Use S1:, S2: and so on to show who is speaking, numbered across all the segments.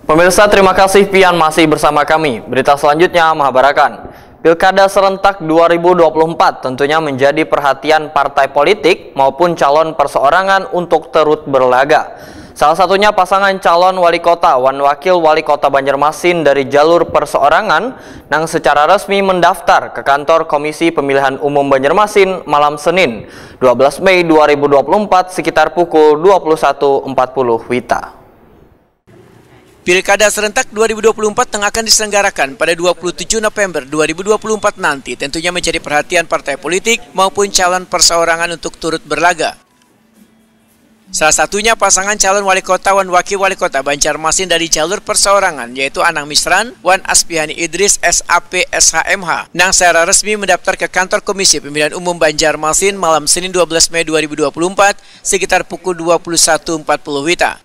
S1: Pemirsa, terima kasih pian masih bersama kami. Berita selanjutnya mengabarkan, Pilkada serentak 2024 tentunya menjadi perhatian partai politik maupun calon perseorangan untuk turut berlaga. Salah satunya pasangan calon wali kota wan wakil wali kota Banjarmasin dari jalur perseorangan yang secara resmi mendaftar ke kantor Komisi Pemilihan Umum Banjarmasin malam Senin 12 Mei 2024 sekitar pukul 21.40 WITA.
S2: Pilkada serentak 2024 yang akan diselenggarakan pada 27 November 2024 nanti tentunya menjadi perhatian partai politik maupun calon perseorangan untuk turut berlaga. Salah satunya pasangan calon wali kota wan wakil wali kota Banjarmasin dari jalur perseorangan yaitu Anang Misran wan Aspihani Idris SAP SHMH yang secara resmi mendaftar ke kantor Komisi Pemilihan Umum Banjarmasin malam Senin 12 Mei 2024 sekitar pukul 21.40 WITA.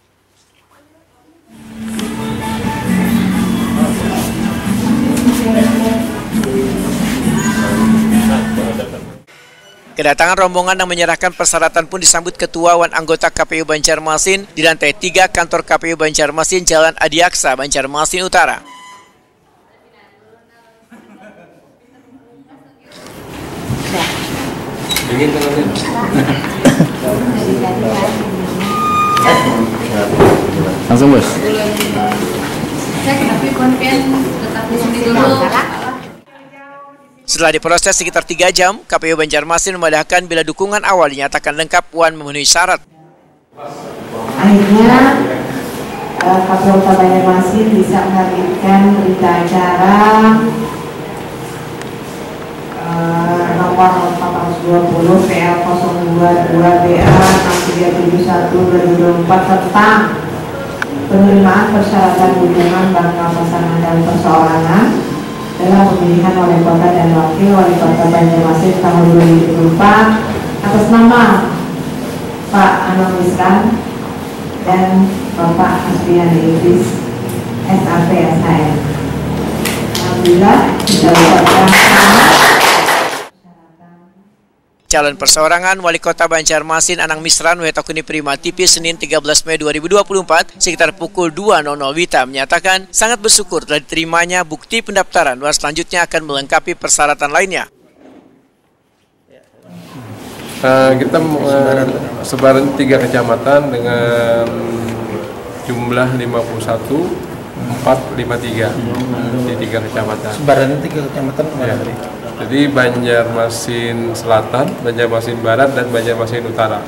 S2: Kedatangan rombongan yang menyerahkan persyaratan pun disambut Ketua wan anggota KPU Banjarmasin di lantai 3 kantor KPU Banjarmasin Jalan Adiaksa, Banjarmasin Utara.
S3: Langsung bos.
S2: Setelah diproses sekitar 3 jam, KPU Banjarmasin memandahkan bila dukungan awal dinyatakan lengkap wan memenuhi syarat.
S4: Akhirnya KPU Kota Banjarmasin bisa menerbitkan berita acara nomor 420 PL022BA 6371/2024 tentang penerimaan persyaratan dukungan bakal pasangan dan perseorangan dalam pemilihan wali kota dan wakil wali kota Banjarmasin tahun 2024 atas nama Pak Anang Misran dan Bapak Aspihani Idris SAP SHM. Alhamdulillah kita ucapkan
S2: Calon perseorangan wali kota Banjarmasin Anang Misran Wetakuni Prima TV Senin 13 Mei 2024 sekitar pukul 2.00 WITA menyatakan sangat bersyukur telah diterimanya bukti pendaftaran dan selanjutnya akan melengkapi persyaratan lainnya.
S5: Kita sebaran 3 kecamatan dengan jumlah 51.453 di 3 kecamatan.
S3: Sebarannya 3 kecamatan kemana tadi?
S5: Jadi Banjarmasin Selatan, Banjarmasin Barat, dan Banjarmasin Utara.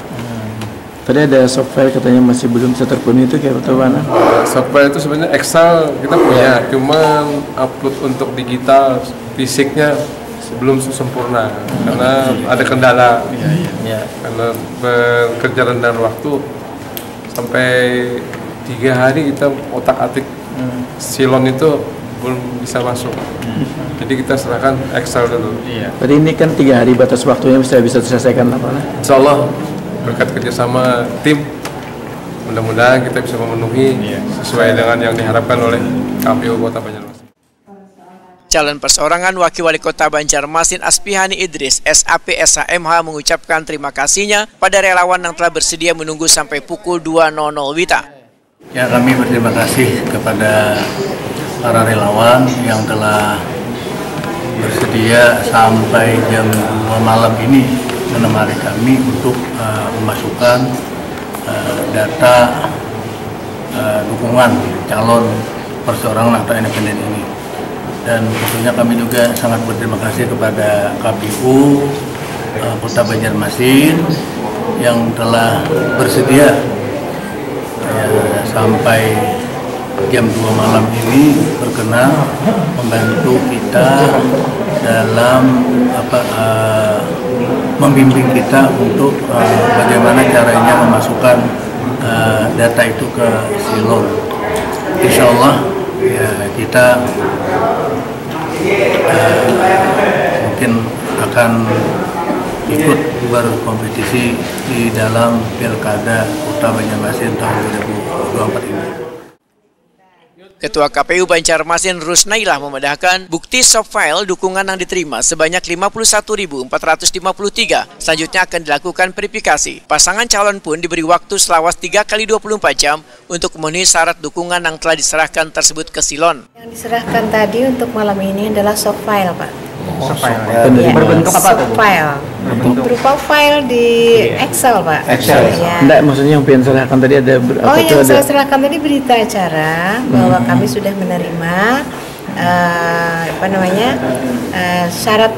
S3: Tadi ada software katanya masih belum bisa terpenuhi, itu kayak bagaimana?
S5: Software itu sebenarnya Excel kita punya, cuma upload untuk digital fisiknya belum sempurna karena ada kendala. Karena bekerja rendah waktu sampai 3 hari kita otak-atik silon itu belum bisa masuk. Jadi kita serahkan Excel dulu.
S3: Tadi ini kan 3 hari batas waktunya bisa diselesaikan apa?
S5: Insya Allah berkat kerjasama tim, mudah-mudahan kita bisa memenuhi sesuai dengan yang diharapkan oleh KPU Kota Banjarmasin.
S2: Calon perseorangan wakil wali kota Banjarmasin Aspihani Idris SAP SHMH mengucapkan terima kasihnya pada relawan yang telah bersedia menunggu sampai pukul 2.00 WITA.
S6: Ya, kami berterima kasih kepada para relawan yang telah bersedia sampai jam 2 malam ini menemani kami untuk memasukkan data dukungan calon perseorangan atau independen ini. Dan tentunya kami juga sangat berterima kasih kepada KPU Kota Banjarmasin yang telah bersedia sampai jam 2 malam ini berkenan membantu kita dalam membimbing kita untuk bagaimana caranya memasukkan data itu ke silon. Insya Allah ya, kita mungkin akan ikut berkompetisi di dalam Pilkada Kota Banjarmasin tahun 2024 ini.
S2: Ketua KPU Banjarmasin Rusnailah memedahkan bukti soft file dukungan yang diterima sebanyak 51.453. Selanjutnya akan dilakukan verifikasi. Pasangan calon pun diberi waktu selawas 3 kali 24 jam untuk memenuhi syarat dukungan yang telah diserahkan tersebut ke Silon.
S4: Yang diserahkan tadi untuk malam ini adalah soft file, Pak.
S3: Ya.
S4: Berbentuk apa tuh? File. Berupa file di Excel, Pak.
S3: Excel.
S4: Ya.
S3: Enggak, maksudnya yang pengen serahkan tadi ada
S4: yang saya serahkan tadi berita acara bahwa kami sudah menerima syarat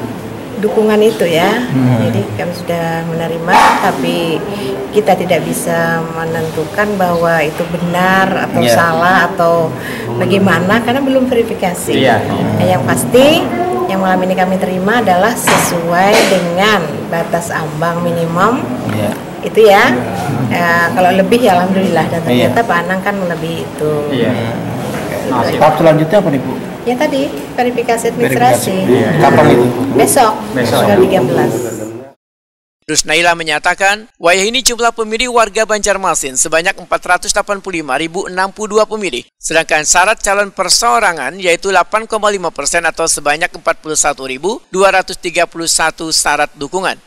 S4: dukungan itu ya. Jadi kami sudah menerima, tapi kita tidak bisa menentukan bahwa itu benar atau salah atau bagaimana karena belum verifikasi. Yang pasti yang malam ini kami terima adalah sesuai dengan batas ambang minimum. Itu ya. Kalau lebih ya alhamdulillah, dan ternyata Pak Anang kan melebihi itu.
S6: Tahap selanjutnya apa nih Bu?
S4: Ya tadi verifikasi administrasi.
S6: Kapan itu?
S4: Besok. Tanggal 13.
S2: Rusnailah menyatakan, wayah ini jumlah pemilih warga Banjarmasin sebanyak 485.062 pemilih. Sedangkan syarat calon perseorangan yaitu 8,5% atau sebanyak 41.231 syarat dukungan.